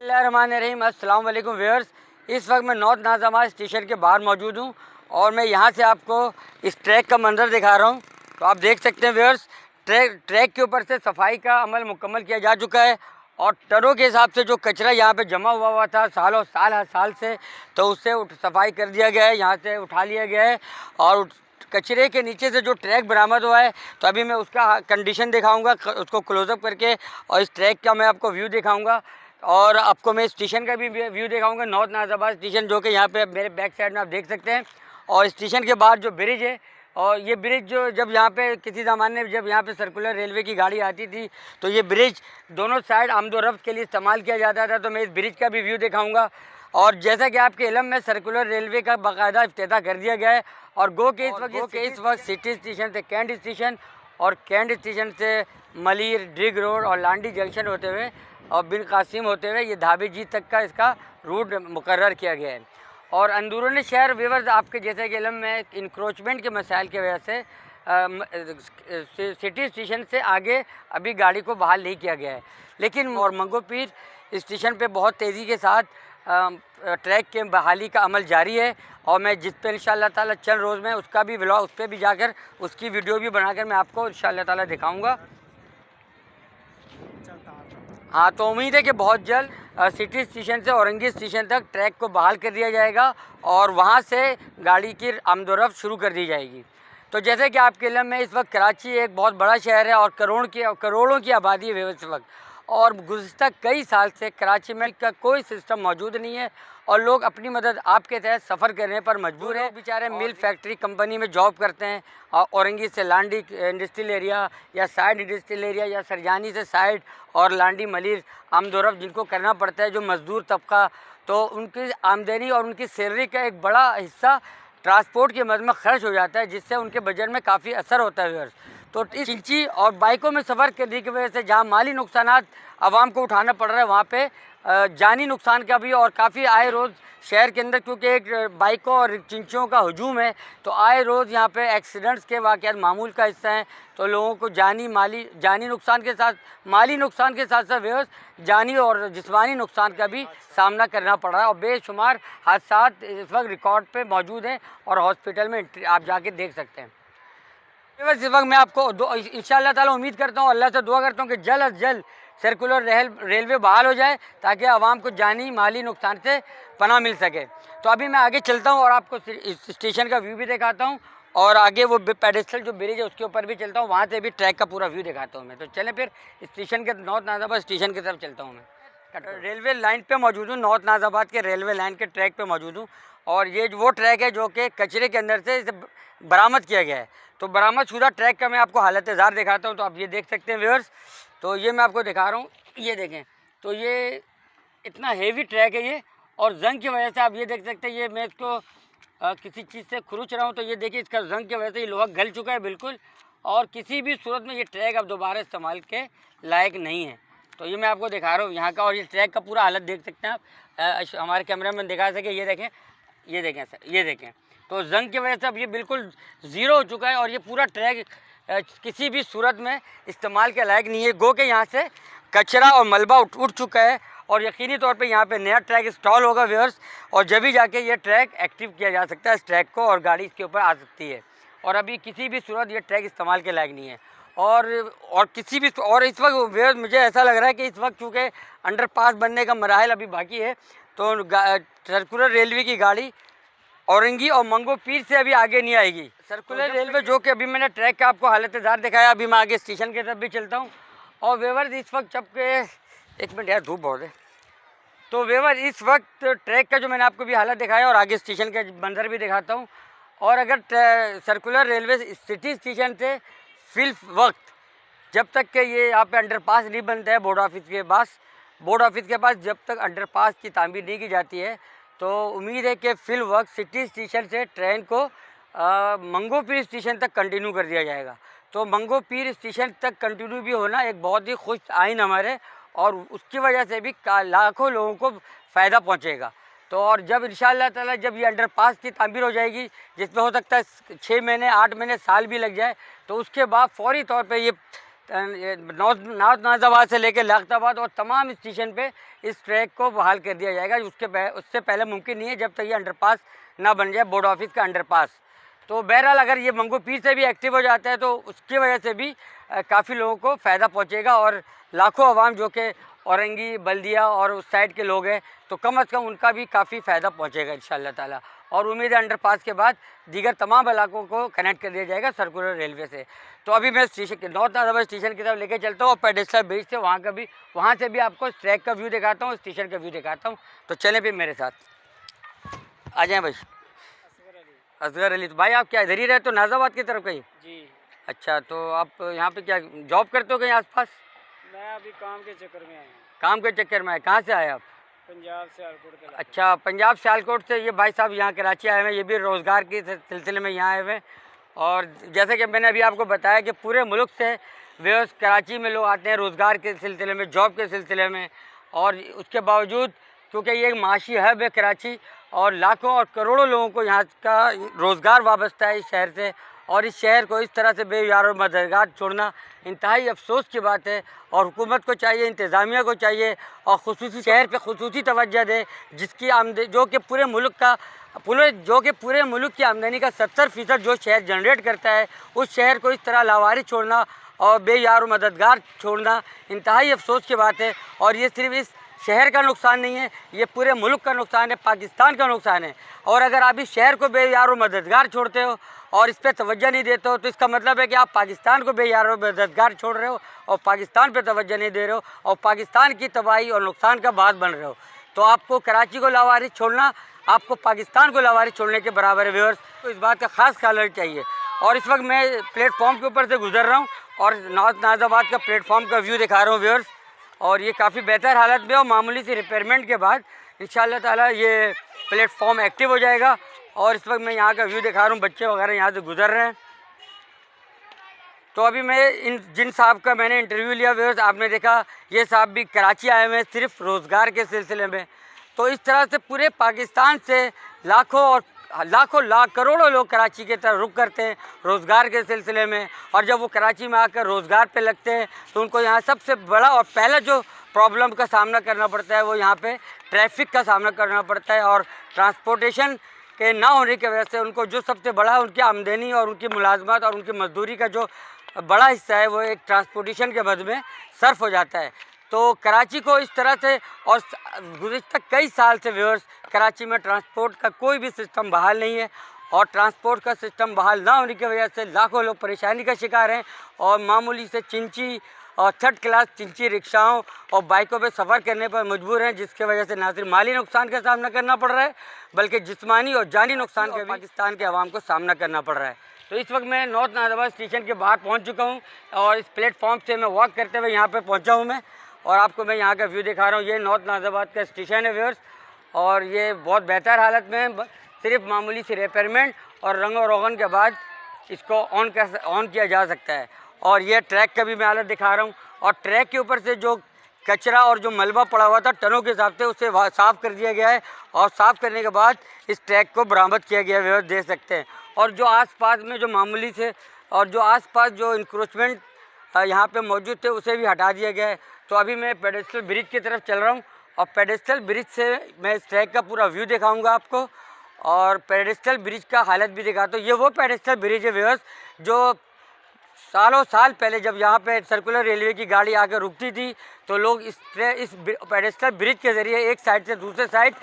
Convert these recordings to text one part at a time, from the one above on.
बिस्मिल्लाहिर्रहमानिर्रहीम। अस्सलाम वालेकुम व्यूअर्स। इस वक्त मैं नॉर्थ नाज़ाबाद स्टेशन के बाहर मौजूद हूँ और मैं यहाँ से आपको इस ट्रैक का मंजर दिखा रहा हूँ। तो आप देख सकते हैं व्यूअर्स, ट्रैक के ऊपर से सफाई का अमल मुकम्मल किया जा चुका है और टनों के हिसाब से जो कचरा यहाँ पे जमा हुआ था सालों साल से, तो उससे सफाई कर दिया गया है, यहाँ से उठा लिया गया है। और कचरे के नीचे से जो ट्रैक बरामद हुआ है, तो अभी मैं उसका कंडीशन दिखाऊंगा, उसको क्लोजअप करके, और इस ट्रैक का मैं आपको व्यू दिखाऊंगा और आपको मैं स्टेशन का भी व्यू दिखाऊंगा, नॉर्थ नाज़ाबाद स्टेशन, जो कि यहाँ पे मेरे बैक साइड में आप देख सकते हैं। और स्टेशन के बाहर जो ब्रिज है, और ये ब्रिज जो जब यहाँ पे किसी ज़माने में जब यहाँ पे सर्कुलर रेलवे की गाड़ी आती थी, तो ये ब्रिज दोनों साइड आमदो रफ्त के लिए इस्तेमाल किया जाता था। तो मैं इस ब्रिज का भी व्यू दिखाऊंगा। और जैसा कि आपके इल्म में सर्कुलर रेलवे का बाकायदा इफ्तिताह कर दिया गया है। और गो के इस वक्त सिटी स्टेशन से कैंट स्टेशन और कैंट स्टेशन से मलिर, ड्रिग रोड और लांडी जंक्शन होते हुए और बिन कासिम होते हुए ये धाबी जी तक का इसका रूट मुकर्रर किया गया है। और अंदरूनी शहर व्यूअर्स, आपके जैसे कि इल्म में इंक्रोचमेंट के मसाइल की वजह से सिटी स्टेशन से आगे अभी गाड़ी को बहाल नहीं किया गया है, लेकिन और मंगो पीर स्टेशन पे बहुत तेज़ी के साथ ट्रैक के बहाली का अमल जारी है। और मैं जिस पे इंशाअल्लाह ताला चंद रोज़ में उसका भी व्लॉग, उस पर भी जाकर उसकी वीडियो भी बनाकर मैं आपको इंशाअल्लाह ताला दिखाऊंगा। हाँ, तो उम्मीद है कि बहुत जल्द सिटी स्टेशन से औरंगी स्टेशन तक ट्रैक को बहाल कर दिया जाएगा और वहाँ से गाड़ी की आमदोरफ्त शुरू कर दी जाएगी। तो जैसे कि आपके इल्म में इस वक्त कराची एक बहुत बड़ा शहर है और करोड़ों की आबादी है इस वक्त, और गुज़िश्ता कई साल से कराची में का कोई सिस्टम मौजूद नहीं है और लोग अपनी मदद आपके तहत सफ़र करने पर मजबूर हैं। बेचारे मिल फैक्ट्री कंपनी में जॉब करते हैं और औरंगी से लांडी इंडस्ट्रियल एरिया या साइड इंडस्ट्रियल एरिया या सरजानी से साइड और लांडी मलिर आमदोरफ्त जिनको करना पड़ता है, जो मज़दूर तबका, तो उनकी आमदनी और उनकी सैलरी का एक बड़ा हिस्सा ट्रांसपोर्ट के मद में खर्च हो जाता है, जिससे उनके बजट में काफ़ी असर होता है व्यूअर्स। तो इस चिंची और बाइकों में सफ़र करने की वजह से जहाँ माली नुकसानात आवाम को उठाना पड़ रहा है, वहाँ पे जानी नुकसान का भी, और काफ़ी आए रोज़ शहर के अंदर, क्योंकि एक बाइकों और चिंचियों का हजूम है, तो आए रोज़ यहाँ पे एक्सीडेंट्स के वाक़यात मामूल का हिस्सा हैं। तो लोगों को जानी नुकसान के साथ माली नुकसान के साथ साथ व्यवस्था जानी और जिस्मानी नुकसान का भी सामना करना पड़ रहा है। और बेशुमार हादसात इस वक्त रिकॉर्ड पे मौजूद हैं और हॉस्पिटल में आप जाके देख सकते हैं। बस इस वक्त मैं आपको इंशाअल्लाह ताला उम्मीद करता हूँ, अल्लाह से दुआ करता हूँ कि जल्द अज जल्द सर्कुलर रेलवे बहाल हो जाए, ताकि आवाम को जानी माली नुकसान से पनाह मिल सके। तो अभी मैं आगे चलता हूँ और आपको इस स्टेशन का व्यू भी दिखाता हूँ, और आगे वो पेडेस्ट्रियल जो ब्रिज है उसके ऊपर भी चलता हूँ, वहाँ से भी ट्रैक का पूरा व्यू दिखाता हूँ मैं। तो चलें फिर स्टेशन के, नॉर्थ नाज़ाबाद स्टेशन की तरफ चलता हूँ मैं। रेलवे लाइन पे मौजूद हूँ, नॉर्थ नाज़ाबाद के रेलवे लाइन के ट्रैक पे मौजूद हूँ, और ये वो ट्रैक है जो कि कचरे के अंदर से इसे बरामद किया गया है। तो बरामद शुदा ट्रैक का मैं आपको हालत ज़ार दिखाता हूँ। तो आप ये देख सकते हैं व्यूअर्स, तो ये मैं आपको दिखा रहा हूँ, ये देखें, तो ये इतना हेवी ट्रैक है ये, और जंग की वजह से आप ये देख सकते हैं, ये मैं इसको किसी चीज़ से खुरुच रहा हूँ, तो ये देखिए इसका जंग की वजह से ये लोहा गल चुका है बिल्कुल, और किसी भी सूरत में ये ट्रैक अब दोबारा इस्तेमाल के लायक नहीं है। तो ये मैं आपको दिखा रहा हूँ यहाँ का, और ये ट्रैक का पूरा हालत देख सकते हैं आप, हमारे कैमरा में दिखा सके, ये देखें सर, ये देखें। तो जंग की वजह से अब ये बिल्कुल ज़ीरो हो चुका है और ये पूरा ट्रैक किसी भी सूरत में इस्तेमाल के लायक नहीं है। गो के यहाँ से कचरा और मलबा उठ चुका है, और यकीनी तौर पे यहाँ पे नया ट्रैक इंस्टॉल होगा व्यूअर्स, और जब भी जाके ये ट्रैक एक्टिव किया जा सकता है इस ट्रैक को, और गाड़ी इसके ऊपर आ सकती है। और अभी किसी भी सूरत ये ट्रैक इस्तेमाल के लायक नहीं है। और किसी भी, और इस वक्त व्यूअर्स मुझे ऐसा लग रहा है कि इस वक्त चूँकि अंडरपास बनने का मराहल अभी बाकी है, तो सर्कुलर रेलवे की गाड़ी औरंगी और मंगो पीर से अभी आगे नहीं आएगी। सर्कुलर रेलवे जो कि अभी मैंने ट्रैक का आपको हालत ज़ार दिखाया, अभी मैं आगे स्टेशन की तरफ भी चलता हूँ। और वेवर इस वक्त जबकि एक मिनट यार, धूप बहुत है। तो वेवर इस वक्त ट्रैक का जो मैंने आपको भी हालत दिखाया और आगे स्टेशन का मंजर भी दिखाता हूँ। और अगर सर्कुलर रेलवे सिटी स्टेशन से फिल वक्त जब तक के ये यहाँ पे अंडरपास नहीं बनता है बोर्ड ऑफिस के पास जब तक अंडरपास की तामीर नहीं की जाती है, तो उम्मीद है कि फिल वक्त सिटी स्टेशन से ट्रेन को मंगो पीर स्टेशन तक कंटिन्यू कर दिया जाएगा। तो मंगो पीर स्टेशन तक कंटिन्यू भी होना एक बहुत ही खुश आइन हमारे, और उसकी वजह से भी लाखों लोगों को फ़ायदा पहुंचेगा। तो और जब इंशाअल्लाह ताला जब ये अंडरपास की तामीर हो जाएगी, जिसमें हो सकता है 6 महीने 8 महीने साल भी लग जाए, तो उसके बाद फौरी तौर पे ये नाज़ाबाद से लेकर लाखताबाद और तमाम स्टेशन पे इस ट्रैक को बहाल कर दिया जाएगा। उससे पहले मुमकिन नहीं है जब तक ये अंडरपास ना बन जाए, बोर्ड ऑफिस का अंडरपास। तो बहरहाल अगर ये मंगू पीर से भी एक्टिव हो जाता है तो उसकी वजह से भी काफ़ी लोगों को फ़ायदा पहुँचेगा और लाखों अवाम जो कि औरंगी, बल्दिया और उस साइड के लोग हैं तो कम अज़ कम उनका भी काफ़ी फ़ायदा पहुँचेगा इंशाअल्लाह ताला। और उम्मीद है अंडरपास के बाद दीगर तमाम इलाकों को कनेक्ट कर दिया जाएगा सर्कुलर रेलवे से। तो अभी मैं स्टेशन के नॉर्थ नाज़ाबाद स्टेशन की तरफ लेकर चलता हूँ और पेडेस्टल ब्रिज से वहाँ से भी आपको ट्रैक का व्यू दिखाता हूँ, स्टेशन का व्यू दिखाता हूँ। तो चलें फिर मेरे साथ, आ जाएँ भाई। असगर अली, तो भाई आप क्या इधर ही रहते हो नाज़ाबाद की तरफ कहीं? जी। अच्छा, तो आप यहाँ पे क्या जॉब करते हो कहीं आसपास? मैं अभी काम के चक्कर में आया हूँ। काम के चक्कर में आए, कहाँ से आए आप? पंजाब सियालकोट के। अच्छा, पंजाब सियालकोट से ये भाई साहब यहाँ कराची आए हुए हैं, ये भी रोज़गार के सिलसिले में यहाँ आए हुए हैं। और जैसे कि मैंने अभी आपको बताया कि पूरे मुल्क से व्यवस्था कराची में लोग आते हैं रोज़गार के सिलसिले में, जॉब के सिलसिले में। और उसके बावजूद क्योंकि ये एक माशी हब है कराची और लाखों और करोड़ों लोगों को यहाँ का रोज़गार वाबस्ता है इस शहर से, और इस शहर को इस तरह से बेयार और मददगार छोड़ना इंतहाई अफसोस की बात है। और हुकूमत को चाहिए, इंतज़ामिया को चाहिए और ख़ुसूसी शहर पे ख़ुसूसी तवज्जो दे, जिसकी आमदनी जो कि पूरे मुल्क की आमदनी का 70% जो शहर जनरेट करता है, उस शहर को इस तरह लावारिस छोड़ना और बेयार और मददगार छोड़ना इंतहाई अफसोस की बात है। और ये सिर्फ इस शहर का नुकसान नहीं है, ये पूरे मुल्क का नुकसान है, पाकिस्तान का नुकसान है। और अगर आप इस शहर को बेयार और मददगार छोड़ते हो और इस पर तवज्जो नहीं देते हो तो इसका मतलब है कि आप पाकिस्तान को बेयार और मददगार छोड़ रहे हो और पाकिस्तान पे तवज्जो नहीं दे रहे हो और पाकिस्तान की तबाही और नुकसान का बात बन रहे हो। तो आपको कराची को लावारिस छोड़ना आपको पाकिस्तान को लावारिस छोड़ने के बराबर है व्यूअर्स। तो इस बात का ख़ास ख्याल रखना चाहिए। और इस वक्त मैं प्लेटफॉर्म के ऊपर से गुजर रहा हूँ और नॉर्थ नाज़ाबाद का प्लेटफॉर्म का व्यू दिखा रहा हूँ व्यूअर्स। और ये काफ़ी बेहतर हालत में और मामूली सी रिपेयरमेंट के बाद इंशाअल्लाह ताला ये प्लेटफॉर्म एक्टिव हो जाएगा। और इस वक्त मैं यहाँ का व्यू दिखा रहा हूँ, बच्चे वगैरह यहाँ से गुजर रहे हैं। तो अभी मैं जिन साहब का मैंने इंटरव्यू लिया व्यूअर्स, आपने देखा ये साहब भी कराची आए हुए हैं सिर्फ रोज़गार के सिलसिले में। तो इस तरह से पूरे पाकिस्तान से लाख करोड़ों लोग कराची की तरफ रुख करते हैं रोज़गार के सिलसिले में। और जब वो कराची में आकर रोज़गार पे लगते हैं तो उनको यहाँ सबसे बड़ा और पहला जो प्रॉब्लम का सामना करना पड़ता है वो यहाँ पे ट्रैफिक का सामना करना पड़ता है। और ट्रांसपोर्टेशन के ना होने की वजह से उनको जो सबसे बड़ा उनकी आमदनी और उनकी मुलाजमत और उनकी मजदूरी का जो बड़ा हिस्सा है वो एक ट्रांसपोर्टेशन के मद में सर्फ हो जाता है। तो कराची को इस तरह से और गुज़िश्ता कई साल से व्यूअर्स कराची में ट्रांसपोर्ट का कोई भी सिस्टम बहाल नहीं है। और ट्रांसपोर्ट का सिस्टम बहाल ना होने की वजह से लाखों लोग परेशानी का शिकार हैं और मामूली से चिंची और थर्ड क्लास चिंची रिक्शाओं और बाइकों पे सफ़र करने पर मजबूर हैं, जिसकी वजह से ना सिर्फ माली नुकसान का सामना करना पड़ रहा है बल्कि जिस्मानी और जानी नुकसान का भी पाकिस्तान के अवाम को सामना करना पड़ रहा है। तो इस वक्त मैं नॉर्थ नाज़ाबाद स्टेशन के बाहर पहुंच चुका हूं और इस प्लेटफॉर्म से मैं वॉक करते हुए यहां पे पहुंचा हूं मैं, और आपको मैं यहां का व्यू दिखा रहा हूं। ये नॉर्थ नाज़ाबाद का स्टेशन है व्यूअर्स और ये बहुत बेहतर हालत में है, सिर्फ मामूली सी रिपेयरमेंट और रंग और रोगन के बाद इसको ऑन किया जा सकता है। और ये ट्रैक का भी मैं हालत दिखा रहा हूँ और ट्रैक के ऊपर से जो कचरा और जो मलबा पड़ा हुआ था टनों के हिसाब से उसे साफ़ कर दिया गया है और साफ़ करने के बाद इस ट्रैक को बरामद किया गया है, देख सकते हैं। और जो आसपास में जो मामूली से और जो आसपास जो इंक्रोचमेंट यहाँ पे मौजूद थे उसे भी हटा दिया गया है। तो अभी मैं पेडेस्टल ब्रिज की तरफ चल रहा हूँ और पेडेस्टल ब्रिज से मैं इस ट्रैक का पूरा व्यू दिखाऊँगा आपको और पेडेस्टल ब्रिज का हालत भी दिखाता हूँ। ये वो पेडेस्टल ब्रिज है व्यूअर्स जो सालों साल पहले जब यहाँ पे सर्कुलर रेलवे की गाड़ी आकर रुकती थी तो लोग इस पेडेस्टल ब्रिज के ज़रिए एक साइड से दूसरे साइड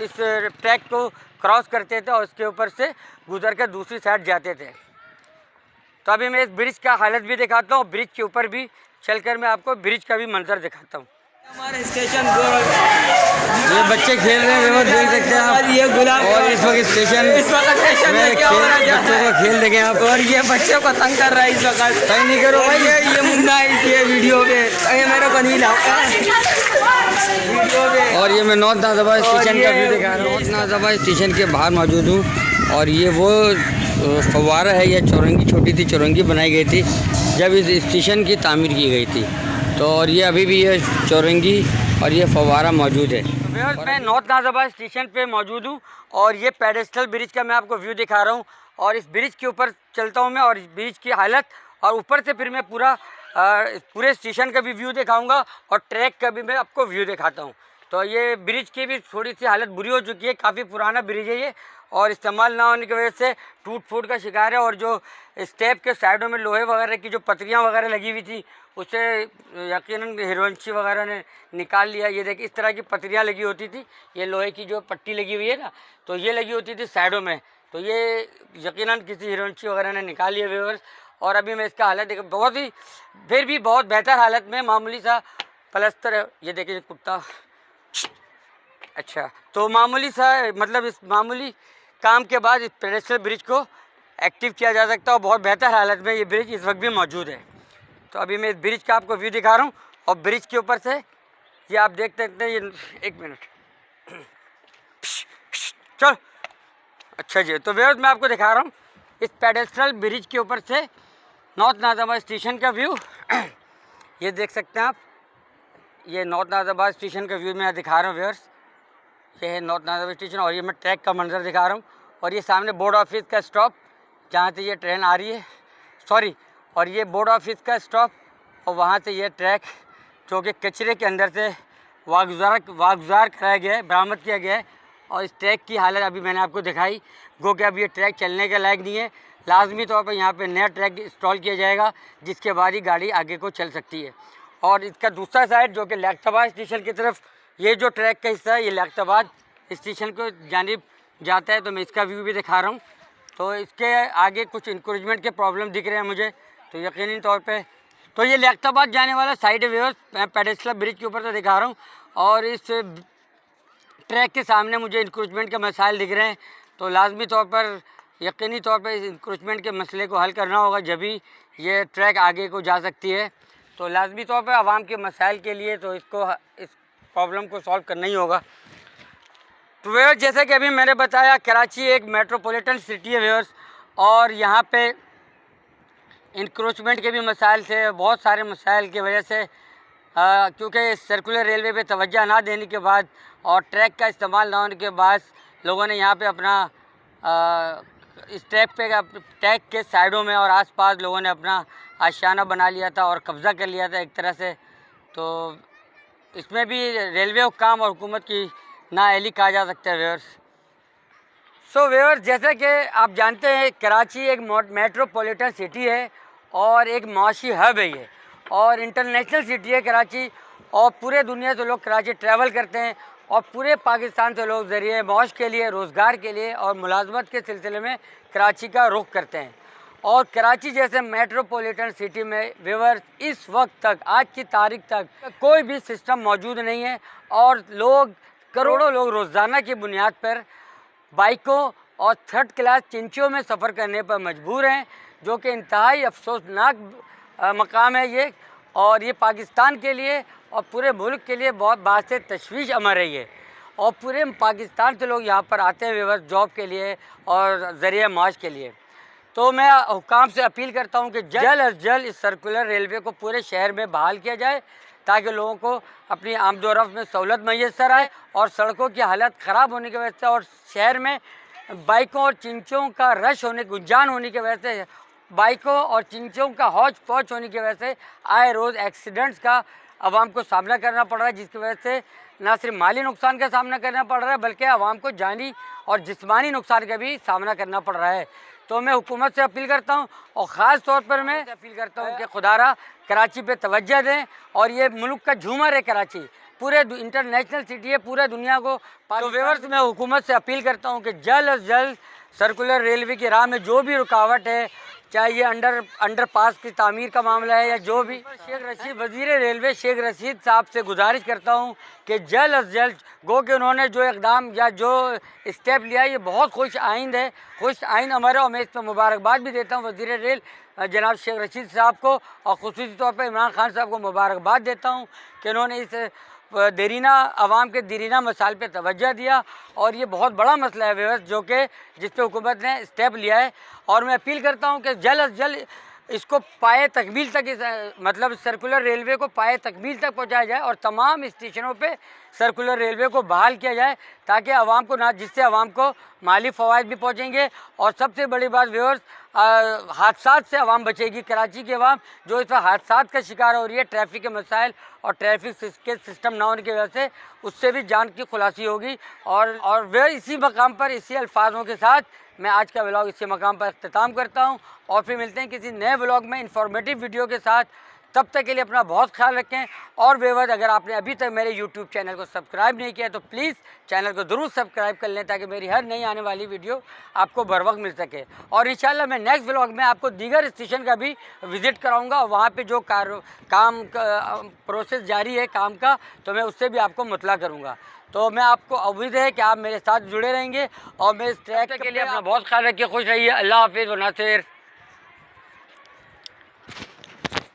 इस ट्रैक को क्रॉस करते थे और उसके ऊपर से गुजर कर दूसरी साइड जाते थे। तो अभी मैं इस ब्रिज का हालत भी दिखाता हूँ, ब्रिज के ऊपर भी चलकर मैं आपको ब्रिज का भी मंजर दिखाता हूँ। हमारे स्टेशन ये बच्चे खेल रहे हैं, देख सकते हैं आप। ये गुलाब और इस वक्त स्टेशन में क्या हो रहा है, बच्चों को खेल देंगे आप। और ये बच्चों को तंग कर रहा है इस वक्त। तंग नहीं करो भाई, ये मुन्ना है ये वीडियो पे, ये मेरे को नहीं लाओ वीडियो पे। और ये मैं नॉर्थ नाज़ाबाद स्टेशन का व्यू दिखा रहा हूँ। नॉर्थ नाज़ाबाद स्टेशन के बाहर मौजूद हूँ और ये वो फव्वारा है, ये चौरंगी छोटी सी चौरंगी बनाई गई थी जब इस स्टेशन की तामीर की गई थी। तो और ये अभी भी ये चौरंगी और ये फव्वारा मौजूद है। मैं नॉर्थ नाज़ाबाद स्टेशन पे मौजूद हूँ और ये पेडेस्टल ब्रिज का मैं आपको व्यू दिखा रहा हूँ और इस ब्रिज के ऊपर चलता हूँ मैं और इस ब्रिज की हालत और ऊपर से फिर मैं पूरे स्टेशन का भी व्यू दिखाऊंगा और ट्रैक का भी मैं आपको व्यू दिखाता हूँ। तो ये ब्रिज की भी थोड़ी सी हालत बुरी हो चुकी है, काफ़ी पुराना ब्रिज है ये और इस्तेमाल ना होने की वजह से टूट फूट का शिकार है। और जो स्टेप के साइडों में लोहे वगैरह की जो पतरियाँ वगैरह लगी हुई थी उसे यकीनन हिरोइंची वगैरह ने निकाल लिया। ये देखिए इस तरह की पतरियाँ लगी होती थी, ये लोहे की जो पट्टी लगी हुई है ना, तो ये लगी होती थी साइडों में, तो ये यकीनन किसी हिरोइंची वगैरह ने निकाल लिया व्यूअर्स। और अभी मैं इसका हालत देखिए बहुत ही फिर भी बहुत बेहतर हालत में, मामूली सा प्लस्तर है। ये देखिए कुत्ता, अच्छा तो मामूली सा मतलब इस मामूली काम के बाद इस पेडेस्ट्रियल ब्रिज को एक्टिव किया जा सकता है और बहुत बेहतर हालत में ये ब्रिज इस वक्त भी मौजूद है। तो अभी मैं इस ब्रिज का आपको व्यू दिखा रहा हूँ और ब्रिज के ऊपर से ये आप देख सकते हैं, ये एक मिनट चल, अच्छा जी। तो व्यूअर्स मैं आपको दिखा रहा हूँ इस पेडेस्ट्रियल ब्रिज के ऊपर से नॉर्थ नाज़िमाबाद स्टेशन का व्यू। ये देख सकते हैं आप, ये नॉर्थ नाज़िमाबाद स्टेशन का व्यू मैं दिखा रहा हूँ व्यूअर्स। ये है नॉर्थ नाज़िमाबाद स्टेशन और ये मैं ट्रैक का मंजर दिखा रहा हूँ और ये सामने बोर्ड ऑफिस का स्टॉप जहाँ से ये ट्रेन आ रही है, सॉरी, और ये बोर्ड ऑफिस का स्टॉप और वहाँ से ये ट्रैक जो कि कचरे के अंदर से वागुजार कराया गया है, बरामद किया गया है। और इस ट्रैक की हालत अभी मैंने आपको दिखाई, गो कि अब ये ट्रैक चलने के लायक नहीं है। लाजमी तौर पर यहाँ पे नया ट्रैक इंस्टॉल किया जाएगा जिसके बाद ही गाड़ी आगे को चल सकती है। और इसका दूसरा साइड जो कि लियाकताबाद स्टेशन की तरफ, ये जो ट्रैक का हिस्सा है ये लियाकताबाद स्टेशन को जानिब जाता है, तो मैं इसका व्यू भी दिखा रहा हूँ। तो इसके आगे कुछ इंक्रोचमेंट के प्रॉब्लम दिख रहे हैं मुझे, तो यकीनी तौर पे तो ये लियाकताबाद जाने वाला साइड व्यूअर्स मैं पेडेस्ट्रियल ब्रिज के ऊपर से दिखा रहा हूँ और इस ट्रैक के सामने मुझे इंक्रोचमेंट के मसाइल दिख रहे हैं। तो लाजमी तौर पर यकीनी तौर पर इस इंक्रोचमेंट के मसले को हल करना होगा, जब भी ये ट्रैक आगे को जा सकती है। तो लाजमी तौर पर आवाम के मसाइल के लिए तो इस प्रॉब्लम को सॉल्व करना ही होगा। तो व्यूअर्स जैसे कि अभी मैंने बताया, कराची एक मेट्रोपॉलिटन सिटी है व्यूअर्स और यहाँ पे इंक्रोचमेंट के भी मसाइल थे, बहुत सारे मसाइल की वजह से क्योंकि सर्कुलर रेलवे पे तवज्जो ना देने के बाद और ट्रैक का इस्तेमाल ना होने के बाद लोगों ने यहाँ पे अपना इस ट्रैक के साइडों में और आसपास लोगों ने अपना आशियाना बना लिया था और कब्ज़ा कर लिया था एक तरह से। तो इसमें भी रेलवे हुक्काम और हुकूमत की नाअहली कहा जा सकता है व्यूअर्स। सो व्यूअर्स जैसे कि आप जानते हैं कराची एक मेट्रोपॉलिटन सिटी है और एक माशी हब है ये, और इंटरनेशनल सिटी है कराची और पूरे दुनिया से लोग कराची ट्रैवल करते हैं और पूरे पाकिस्तान से लोग ज़रिए मौज के लिए, रोज़गार के लिए और मुलाजमत के सिलसिले में कराची का रुख करते हैं। और कराची जैसे मेट्रोपॉलिटन सिटी में व्यूअर्स इस वक्त तक, आज की तारीख तक कोई भी सिस्टम मौजूद नहीं है और करोड़ों लोग रोज़ाना की बुनियाद पर बाइकों और थर्ड क्लास चिंचियों में सफ़र करने पर मजबूर हैं, जो कि इंतहाई अफसोसनाक मकाम है ये। और ये पाकिस्तान के लिए और पूरे मुल्क के लिए बहुत बात तशवीश अमर है ये। और पूरे पाकिस्तान से लोग यहाँ पर आते हैं व्यूअर्स जॉब के लिए और ज़रिए माश के लिए। तो मैं हुकाम से अपील करता हूँ कि जल्द अज जल्द इस सर्कुलर रेलवे को पूरे शहर में बहाल किया जाए ताकि लोगों को अपनी आमदोरफ्त में सहूलत मैसर आए। और सड़कों की हालत ख़राब होने की वजह से और शहर में बाइकों और चिंचों का रश गुंजान होने की वजह से, बाइकों और चिंचों का हौच पौच होने की वजह से आए रोज़ एक्सीडेंट्स का आवाम को सामना करना पड़ रहा है, जिसकी वजह से ना सिर्फ माली नुकसान का सामना करना पड़ रहा है बल्कि आवाम को जानी और जिस्मानी नुकसान का भी सामना करना पड़ रहा है। तो मैं हुकूमत से अपील करता हूँ और ख़ास तौर पर मैं अपील करता हूँ कि खुदारा कराची पे तवज्जो दें। और ये मुल्क का झूमर है कराची, पूरे इंटरनेशनल सिटी है, पूरे दुनिया को। तो व्यूअर्स मैं हुकूमत से अपील करता हूँ कि जल्द अज जल्द सर्कुलर रेलवे की राह में जो भी रुकावट है, चाहे ये अंडरपास की तामीर का मामला है या जो भी, शेख रशीद वज़ीर रेलवे शेख रशीद साहब से गुजारिश करता हूँ कि जल्द अज जल्द गो कि उन्होंने जो इक़दाम या जो स्टेप लिया ये बहुत खुश आइंद है, खुश आइंद अमर है। और मैं इस पर मुबारकबाद भी देता हूँ वज़ीर रेल जनाब शेख रशीद साहब को और ख़ुसूसी तौर पर इमरान खान साहब को मुबारकबाद देता हूँ कि उन्होंने इस देरीना आवाम के देरीना मसाइल पे तवज्जो दिया। और ये बहुत बड़ा मसला है व्यवस्था जो कि जिस पे हुकूमत ने स्टेप लिया है। और मैं अपील करता हूँ कि जल्द अज जल्द इसको पाए तकमील तक मतलब सर्कुलर रेलवे को पाए तकमील तक पहुँचाया जाए और तमाम स्टेशनों पे सर्कुलर रेलवे को बहाल किया जाए ताकि आवाम को ना, जिससे आवाम को माली फ़वाइद भी पहुँचेंगे। और सबसे बड़ी बात व्यूअर्स, हादसात से आवाम बचेगी। कराची की आवाम जो इस वक्त हादसात का शिकार हो रही है ट्रैफिक के मसाइल और ट्रैफिक के सिस्टम ना होने की वजह से, उससे भी जान की खुलासी होगी। और वह इसी मकाम पर इसी अल्फाजों के साथ मैं आज का व्लॉग इसी मकाम पर अख्तिताम करता हूँ और फिर मिलते हैं किसी नए व्लॉग में इंफॉर्मेटिव वीडियो के साथ। तब तक के लिए अपना बहुत ख्याल रखें। और बेवजह अगर आपने अभी तक मेरे YouTube चैनल को सब्सक्राइब नहीं किया तो प्लीज़ चैनल को ज़रूर सब्सक्राइब कर लें ताकि मेरी हर नई आने वाली वीडियो आपको बर वक्त मिल सके। और इंशाल्लाह मैं नेक्स्ट व्लॉग में आपको दीगर स्टेशन का भी विज़िट कराऊंगा और वहाँ पे जो काम प्रोसेस जारी है काम का, तो मैं उससे भी आपको मुतला करूँगा। तो मैं आपको उम्मीद है कि आप मेरे साथ जुड़े रहेंगे और मेरे इस ट्रैक के लिए अपना बहुत ख्याल रखिए। खुश रहिए। अल्लाह हाफिज़ व नासिर।